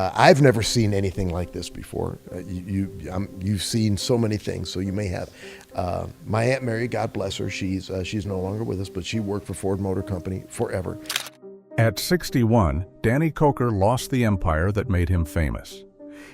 I've never seen anything like this before. You've seen so many things, so you may have. My Aunt Mary, God bless her, she's no longer with us, but she worked for Ford Motor Company forever. At 61, Danny Koker lost the empire that made him famous.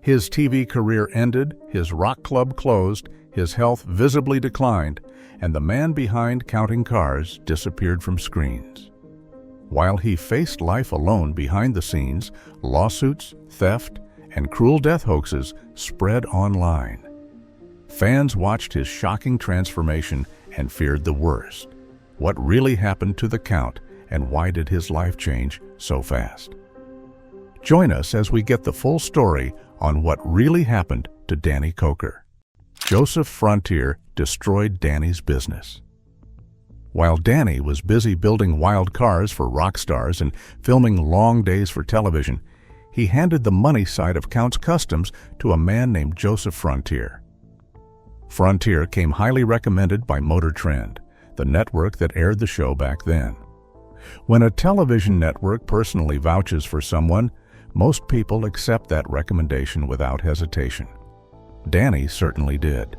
His TV career ended, his rock club closed, his health visibly declined, and the man behind counting cars disappeared from screens. While he faced life alone behind the scenes, lawsuits, theft, and cruel death hoaxes spread online. Fans watched his shocking transformation and feared the worst. What really happened to the Count, and why did his life change so fast? Join us as we get the full story on what really happened to Danny Koker. Joseph Frontier destroyed Danny's business. While Danny was busy building wild cars for rock stars and filming long days for television, he handed the money side of Count's Customs to a man named Joseph Frontier. Frontier came highly recommended by Motor Trend, the network that aired the show back then. When a television network personally vouches for someone, most people accept that recommendation without hesitation. Danny certainly did.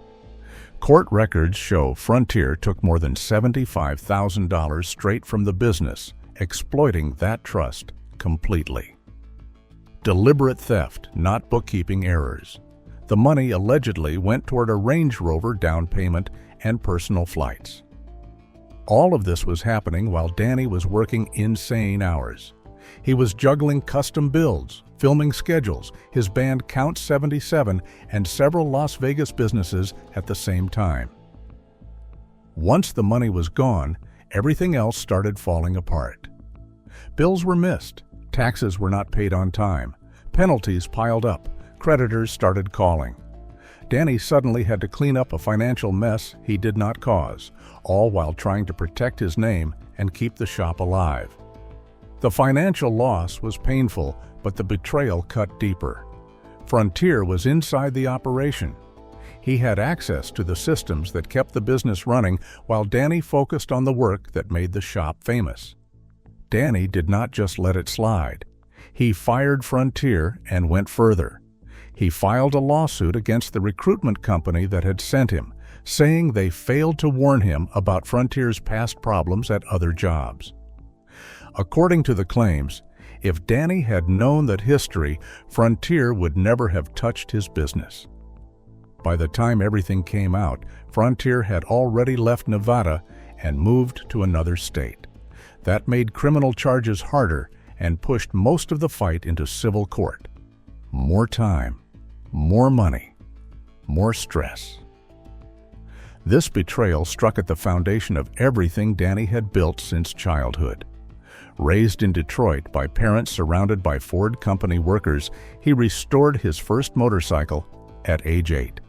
Court records show Frontier took more than $75,000 straight from the business, exploiting that trust completely. Deliberate theft, not bookkeeping errors. The money allegedly went toward a Range Rover down payment and personal flights. All of this was happening while Danny was working insane hours. He was juggling custom builds, filming schedules, his band Count 77, and several Las Vegas businesses at the same time. Once the money was gone, everything else started falling apart. Bills were missed, taxes were not paid on time, penalties piled up, creditors started calling. Danny suddenly had to clean up a financial mess he did not cause, all while trying to protect his name and keep the shop alive. The financial loss was painful, but the betrayal cut deeper. Frontier was inside the operation. He had access to the systems that kept the business running while Danny focused on the work that made the shop famous. Danny did not just let it slide. He fired Frontier and went further. He filed a lawsuit against the recruitment company that had sent him, saying they failed to warn him about Frontier's past problems at other jobs. According to the claims, if Danny had known that history, Frontier would never have touched his business. By the time everything came out, Frontier had already left Nevada and moved to another state. That made criminal charges harder and pushed most of the fight into civil court. More time, more money, more stress. This betrayal struck at the foundation of everything Danny had built since childhood. Raised in Detroit by parents surrounded by Ford Company workers, he restored his first motorcycle at age 8.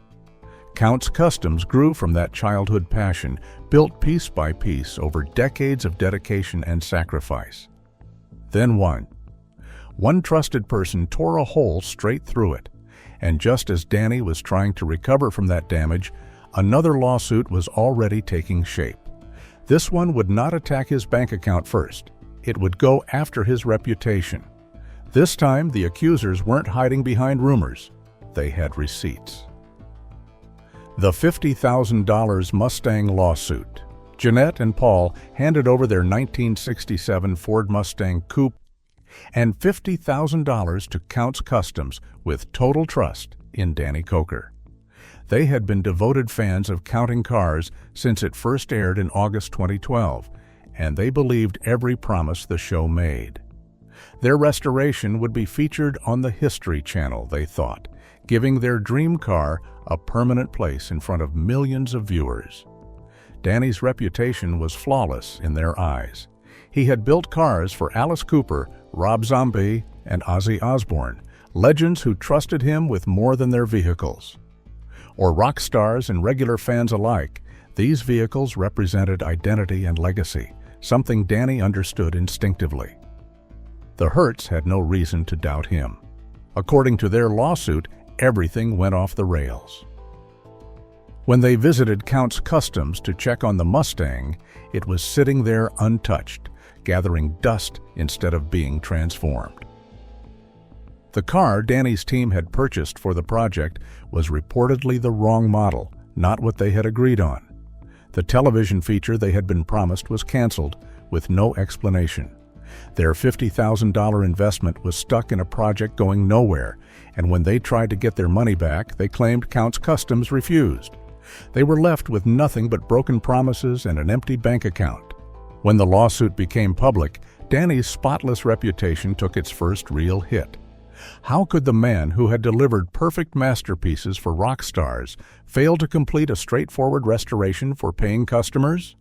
Count's Customs grew from that childhood passion, built piece by piece over decades of dedication and sacrifice. Then one trusted person tore a hole straight through it, and just as Danny was trying to recover from that damage, another lawsuit was already taking shape. This one would not attack his bank account first. It would go after his reputation. This time, the accusers weren't hiding behind rumors. They had receipts. The $50,000 Mustang lawsuit. Jeanette and Paul handed over their 1967 Ford Mustang Coupe and $50,000 to Count's Customs with total trust in Danny Koker. They had been devoted fans of Counting Cars since it first aired in August 2012, and they believed every promise the show made. Their restoration would be featured on the History Channel, they thought, giving their dream car a permanent place in front of millions of viewers. Danny's reputation was flawless in their eyes. He had built cars for Alice Cooper, Rob Zombie, and Ozzy Osbourne, legends who trusted him with more than their vehicles. Or rock stars and regular fans alike, these vehicles represented identity and legacy, something Danny understood instinctively. The Hertz had no reason to doubt him. According to their lawsuit, everything went off the rails. When they visited Count's Customs to check on the Mustang, it was sitting there untouched, gathering dust instead of being transformed. The car Danny's team had purchased for the project was reportedly the wrong model, not what they had agreed on. The television feature they had been promised was canceled, with no explanation. Their $50,000 investment was stuck in a project going nowhere, and when they tried to get their money back, they claimed Counts Customs refused. They were left with nothing but broken promises and an empty bank account. When the lawsuit became public, Danny's spotless reputation took its first real hit. How could the man who had delivered perfect masterpieces for rock stars fail to complete a straightforward restoration for paying customers?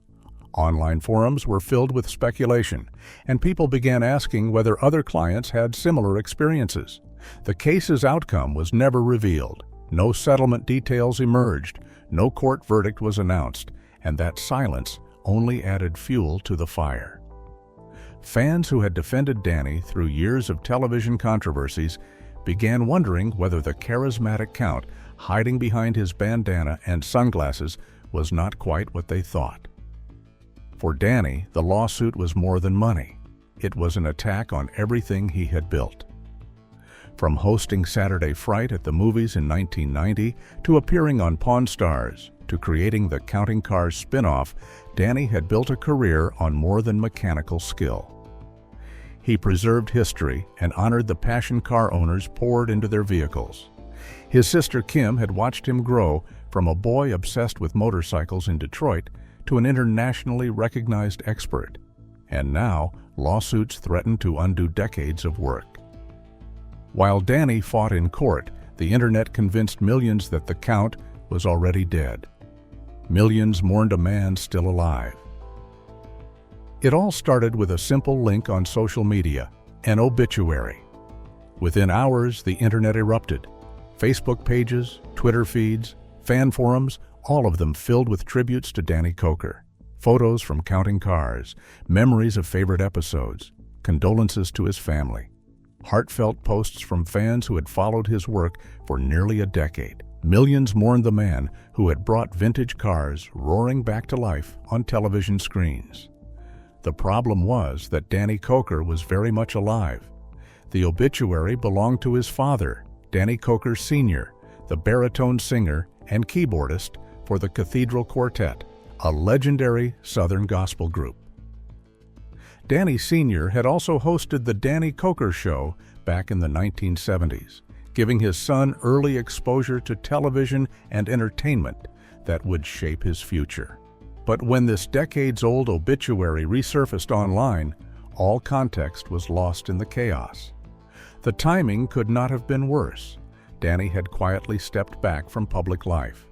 Online forums were filled with speculation, and people began asking whether other clients had similar experiences. The case's outcome was never revealed. No settlement details emerged, no court verdict was announced, and that silence only added fuel to the fire. Fans who had defended Danny through years of television controversies began wondering whether the charismatic Count hiding behind his bandana and sunglasses was not quite what they thought. For Danny, the lawsuit was more than money. It was an attack on everything he had built. From hosting Saturday Fright at the movies in 1990 to appearing on Pawn Stars to creating the Counting Cars spin-off, Danny had built a career on more than mechanical skill. He preserved history and honored the passion car owners poured into their vehicles. His sister Kim had watched him grow from a boy obsessed with motorcycles in Detroit to an internationally recognized expert. And now, lawsuits threatened to undo decades of work. While Danny fought in court, the internet convinced millions that the Count was already dead. Millions mourned a man still alive. It all started with a simple link on social media, an obituary. Within hours, the internet erupted. Facebook pages, Twitter feeds, fan forums, all of them filled with tributes to Danny Koker. Photos from Counting Cars, memories of favorite episodes, condolences to his family. Heartfelt posts from fans who had followed his work for nearly a decade. Millions mourned the man who had brought vintage cars roaring back to life on television screens. The problem was that Danny Koker was very much alive. The obituary belonged to his father, Danny Koker Sr., the baritone singer and keyboardist for the Cathedral Quartet, a legendary Southern gospel group. Danny Sr. had also hosted The Danny Koker Show back in the 1970s, giving his son early exposure to television and entertainment that would shape his future. But when this decades-old obituary resurfaced online, all context was lost in the chaos. The timing could not have been worse. Danny had quietly stepped back from public life.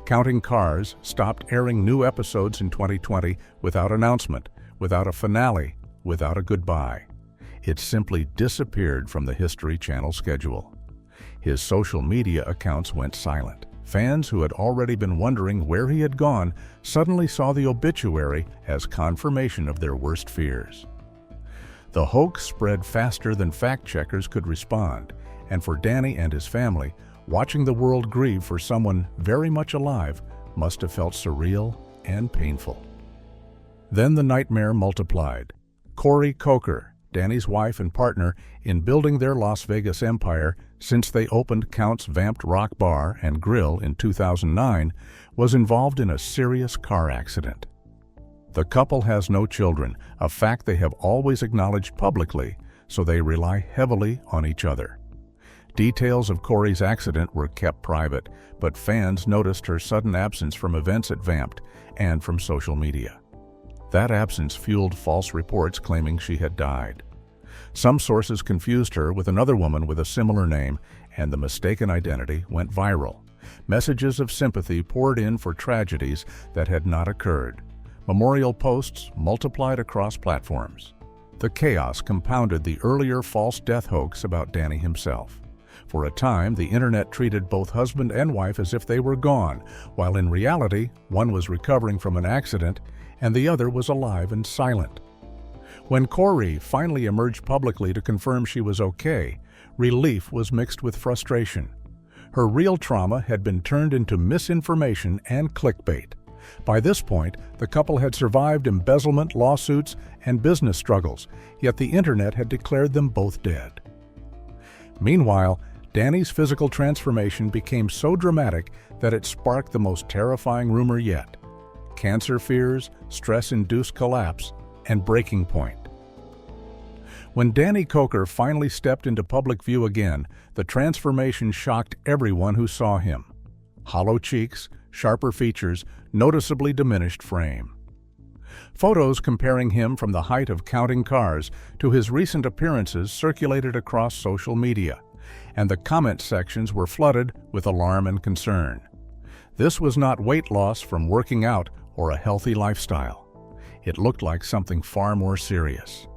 Counting Cars stopped airing new episodes in 2020 without announcement, without a finale, without a goodbye. It simply disappeared from the History Channel schedule. His social media accounts went silent. Fans who had already been wondering where he had gone suddenly saw the obituary as confirmation of their worst fears. The hoax spread faster than fact-checkers could respond, and for Danny and his family, watching the world grieve for someone very much alive must have felt surreal and painful. Then the nightmare multiplied. Corey Koker, Danny's wife and partner in building their Las Vegas empire since they opened Count's Vamped Rock Bar and Grill in 2009, was involved in a serious car accident. The couple has no children, a fact they have always acknowledged publicly, so they rely heavily on each other. Details of Corey's accident were kept private, but fans noticed her sudden absence from events at Vamped and from social media. That absence fueled false reports claiming she had died. Some sources confused her with another woman with a similar name, and the mistaken identity went viral. Messages of sympathy poured in for tragedies that had not occurred. Memorial posts multiplied across platforms. The chaos compounded the earlier false death hoax about Danny himself. For a time, the internet treated both husband and wife as if they were gone, while in reality, one was recovering from an accident and the other was alive and silent. When Corey finally emerged publicly to confirm she was okay, relief was mixed with frustration. Her real trauma had been turned into misinformation and clickbait. By this point, the couple had survived embezzlement lawsuits and business struggles, yet the internet had declared them both dead. Meanwhile, Danny's physical transformation became so dramatic that it sparked the most terrifying rumor yet: cancer fears, stress-induced collapse, and breaking point. When Danny Koker finally stepped into public view again, the transformation shocked everyone who saw him. Hollow cheeks, sharper features, noticeably diminished frame. Photos comparing him from the height of counting cars to his recent appearances circulated across social media, and the comment sections were flooded with alarm and concern. This was not weight loss from working out or a healthy lifestyle. It looked like something far more serious.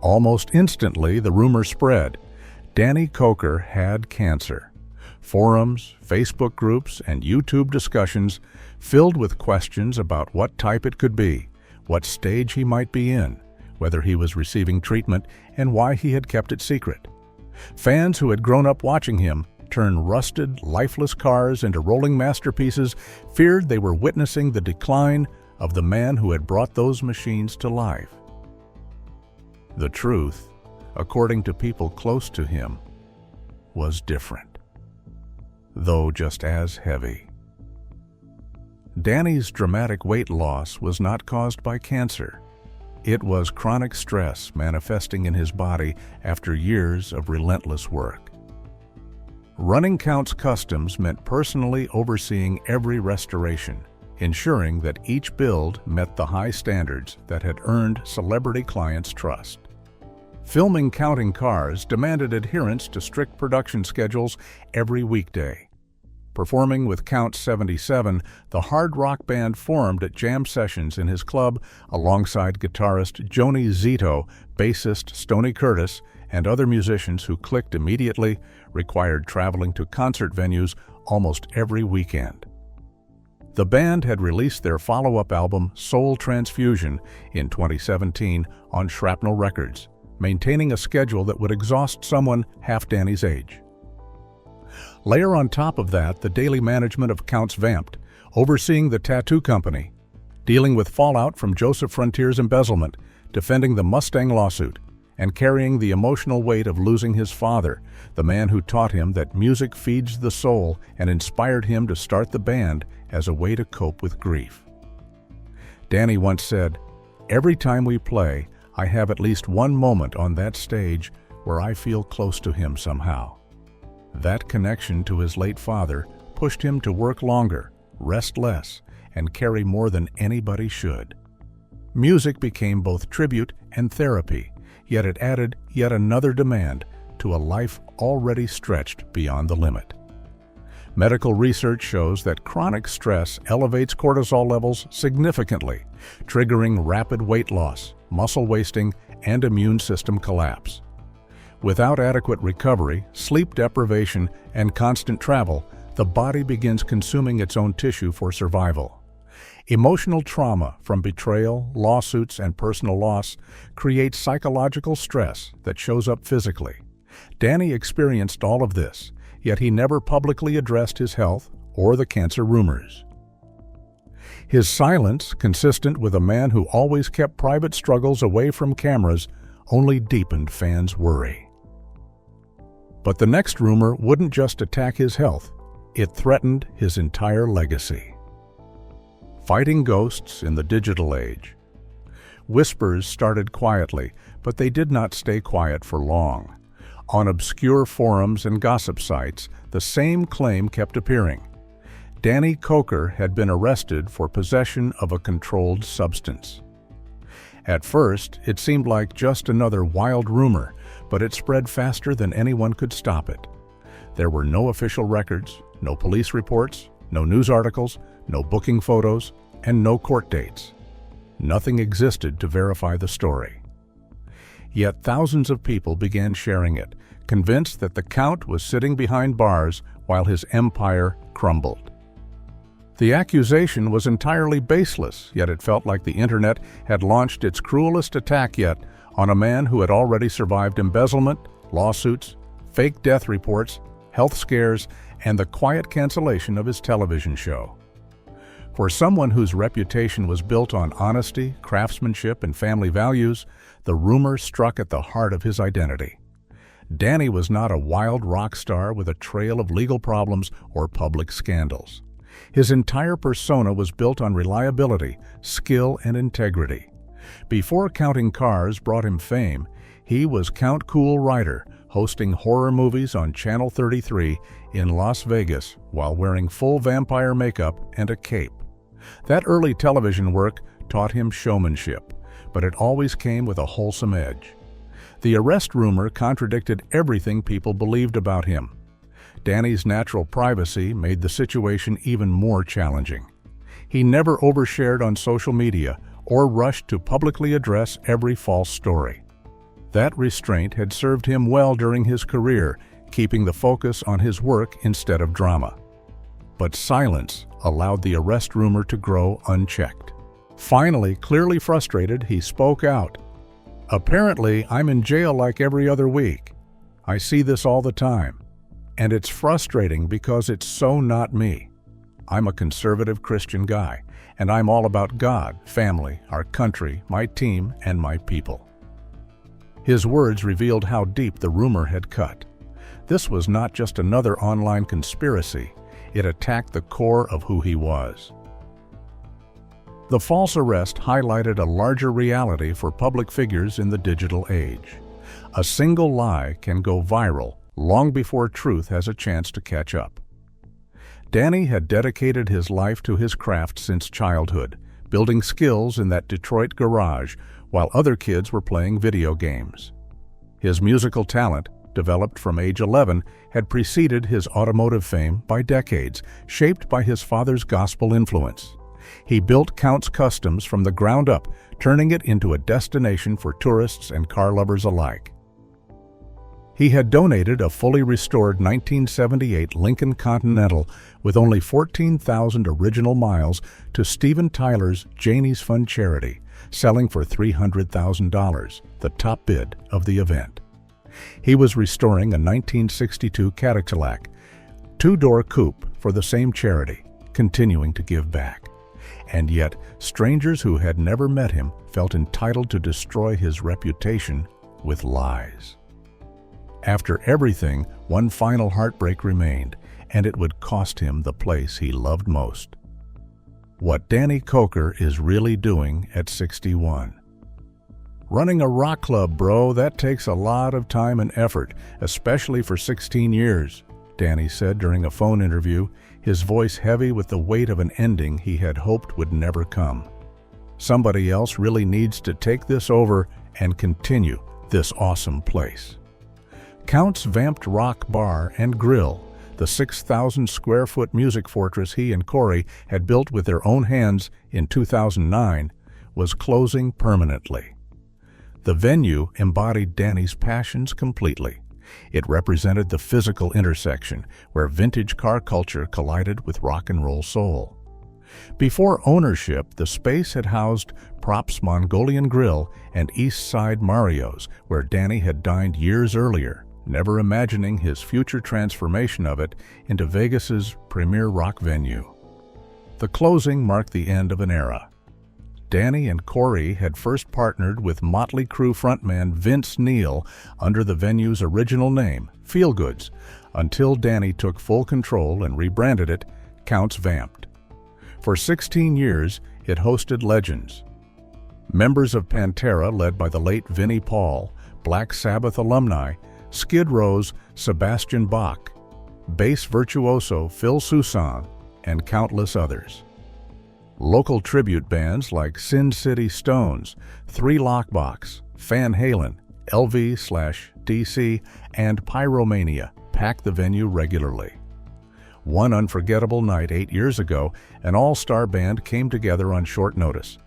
Almost instantly, the rumor spread. Danny Koker had cancer. Forums, Facebook groups, and YouTube discussions filled with questions about what type it could be, what stage he might be in, whether he was receiving treatment, and why he had kept it secret. Fans who had grown up watching him turn rusted, lifeless cars into rolling masterpieces feared they were witnessing the decline of the man who had brought those machines to life. The truth, according to people close to him, was different, though just as heavy. Danny's dramatic weight loss was not caused by cancer. It was chronic stress manifesting in his body after years of relentless work. Running Counts Customs meant personally overseeing every restoration, ensuring that each build met the high standards that had earned celebrity clients' trust. Filming counting cars demanded adherence to strict production schedules every weekday. Performing with Count 77, the hard rock band formed at jam sessions in his club alongside guitarist Joni Zito, bassist Stoney Curtis, and other musicians who clicked immediately, required traveling to concert venues almost every weekend. The band had released their follow-up album Soul Transfusion in 2017 on Shrapnel Records, maintaining a schedule that would exhaust someone half Danny's age. Layer on top of that the daily management of Counts Vamped, overseeing the tattoo company, dealing with fallout from Joseph Frontier's embezzlement, defending the Mustang lawsuit, and carrying the emotional weight of losing his father, the man who taught him that music feeds the soul and inspired him to start the band as a way to cope with grief. Danny once said, "Every time we play, I have at least one moment on that stage where I feel close to him somehow." That connection to his late father pushed him to work longer, rest less, and carry more than anybody should. Music became both tribute and therapy, yet it added yet another demand to a life already stretched beyond the limit. Medical research shows that chronic stress elevates cortisol levels significantly, triggering rapid weight loss, muscle wasting, and immune system collapse. Without adequate recovery, sleep deprivation, and constant travel, the body begins consuming its own tissue for survival. Emotional trauma from betrayal, lawsuits, and personal loss creates psychological stress that shows up physically. Danny experienced all of this, yet he never publicly addressed his health or the cancer rumors. His silence, consistent with a man who always kept private struggles away from cameras, only deepened fans' worry. But the next rumor wouldn't just attack his health, it threatened his entire legacy. Fighting ghosts in the digital age. Whispers started quietly, but they did not stay quiet for long. On obscure forums and gossip sites, the same claim kept appearing. Danny Koker had been arrested for possession of a controlled substance. At first, it seemed like just another wild rumor, but it spread faster than anyone could stop it. There were no official records, no police reports, no news articles, no booking photos, and no court dates. Nothing existed to verify the story. Yet thousands of people began sharing it, convinced that the Count was sitting behind bars while his empire crumbled. The accusation was entirely baseless, yet it felt like the internet had launched its cruelest attack yet on a man who had already survived embezzlement, lawsuits, fake death reports, health scares, and the quiet cancellation of his television show. For someone whose reputation was built on honesty, craftsmanship, and family values, the rumor struck at the heart of his identity. Danny was not a wild rock star with a trail of legal problems or public scandals. His entire persona was built on reliability, skill, and integrity. Before counting cars brought him fame, he was Count Cool Rider, hosting horror movies on Channel 33 in Las Vegas while wearing full vampire makeup and a cape. That early television work taught him showmanship, but it always came with a wholesome edge. The arrest rumor contradicted everything people believed about him. Danny's natural privacy made the situation even more challenging. He never overshared on social media or rushed to publicly address every false story. That restraint had served him well during his career, keeping the focus on his work instead of drama. But silence allowed the arrest rumor to grow unchecked. Finally, clearly frustrated, he spoke out. "Apparently, I'm in jail like every other week. I see this all the time. And it's frustrating because it's so not me. I'm a conservative Christian guy, and I'm all about God, family, our country, my team, and my people." His words revealed how deep the rumor had cut. This was not just another online conspiracy. It attacked the core of who he was. The false arrest highlighted a larger reality for public figures in the digital age. A single lie can go viral long before truth has a chance to catch up. Danny had dedicated his life to his craft since childhood, building skills in that Detroit garage while other kids were playing video games. His musical talent, developed from age 11, had preceded his automotive fame by decades, shaped by his father's gospel influence. He built Count's Customs from the ground up, turning it into a destination for tourists and car lovers alike. He had donated a fully restored 1978 Lincoln Continental with only 14,000 original miles to Steven Tyler's Janie's Fund charity, selling for $300,000, the top bid of the event. He was restoring a 1962 Cadillac, two-door coupe for the same charity, continuing to give back. And yet, strangers who had never met him felt entitled to destroy his reputation with lies. After everything, one final heartbreak remained, and it would cost him the place he loved most. What Danny Koker is really doing at 61. "Running a rock club, bro, that takes a lot of time and effort, especially for 16 years, Danny said during a phone interview, his voice heavy with the weight of an ending he had hoped would never come. "Somebody else really needs to take this over and continue this awesome place." Count's Vamped Rock Bar and Grill, the 6,000-square-foot music fortress he and Corey had built with their own hands in 2009, was closing permanently. The venue embodied Danny's passions completely. It represented the physical intersection where vintage car culture collided with rock and roll soul. Before ownership, the space had housed Props Mongolian Grill and East Side Mario's, where Danny had dined years earlier, never imagining his future transformation of it into Vegas's premier rock venue. The closing marked the end of an era. Danny and Corey had first partnered with Motley Crue frontman Vince Neil under the venue's original name, Feelgoods, until Danny took full control and rebranded it Count's Vamped. For 16 years, it hosted legends. Members of Pantera, led by the late Vinnie Paul, Black Sabbath alumni, Skid Row's Sebastian Bach, bass virtuoso Phil Soussan, and countless others. Local tribute bands like Sin City Stones, Three Lockbox, Van Halen, LV/DC, and Pyromania packed the venue regularly. One unforgettable night 8 years ago, an all-star band came together on short notice.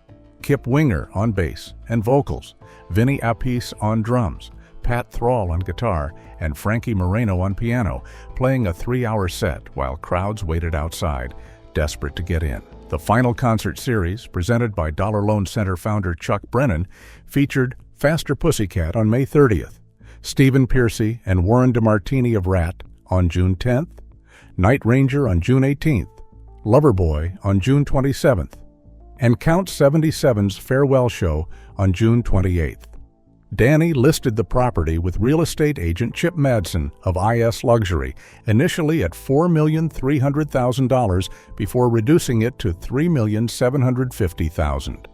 Kip Winger on bass and vocals, Vinny Appice on drums, Pat Thrall on guitar, and Frankie Moreno on piano, playing a 3-hour set while crowds waited outside, desperate to get in. The final concert series, presented by Dollar Loan Center founder Chuck Brennan, featured Faster Pussycat on May 30th, Stephen Pearcy and Warren DeMartini of Rat on June 10th, Night Ranger on June 18th, Loverboy on June 27th, and Count 77's farewell show on June 28th. Danny listed the property with real estate agent Chip Madsen of IS Luxury, initially at $4,300,000 before reducing it to $3,750,000.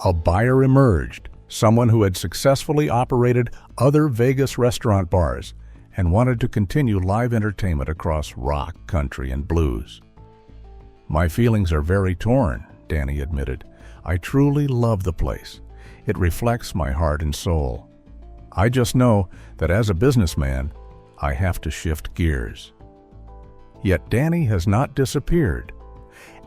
A buyer emerged, someone who had successfully operated other Vegas restaurant bars and wanted to continue live entertainment across rock, country, and blues. "My feelings are very torn," Danny admitted. "I truly love the place. It reflects my heart and soul. I just know that as a businessman, I have to shift gears." Yet Danny has not disappeared.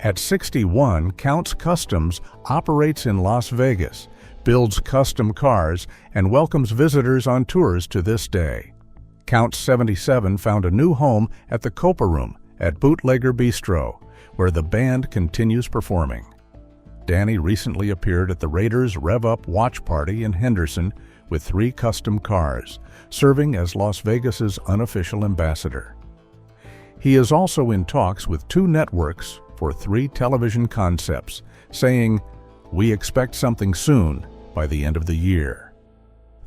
At 61, Counts Customs operates in Las Vegas, builds custom cars, and welcomes visitors on tours to this day. Counts 77 found a new home at the Copa Room at Bootlegger Bistro, where the band continues performing. Danny recently appeared at the Raiders Rev Up watch party in Henderson with 3 custom cars, serving as Las Vegas's unofficial ambassador. He is also in talks with 2 networks for 3 television concepts, saying, "We expect something soon by the end of the year."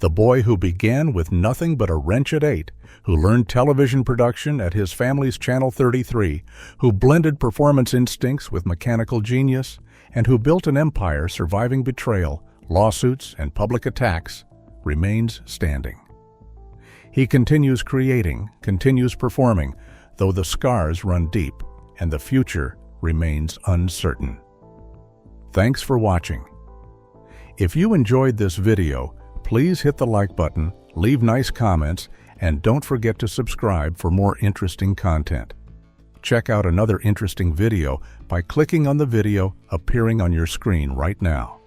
The boy who began with nothing but a wrench at 8, who learned television production at his family's Channel 33, who blended performance instincts with mechanical genius, and who built an empire surviving betrayal, lawsuits, and public attacks, remains standing. He continues creating, continues performing, though the scars run deep and the future remains uncertain. Thanks for watching. If you enjoyed this video, please hit the like button, leave nice comments, and don't forget to subscribe for more interesting content. Check out another interesting video by clicking on the video appearing on your screen right now.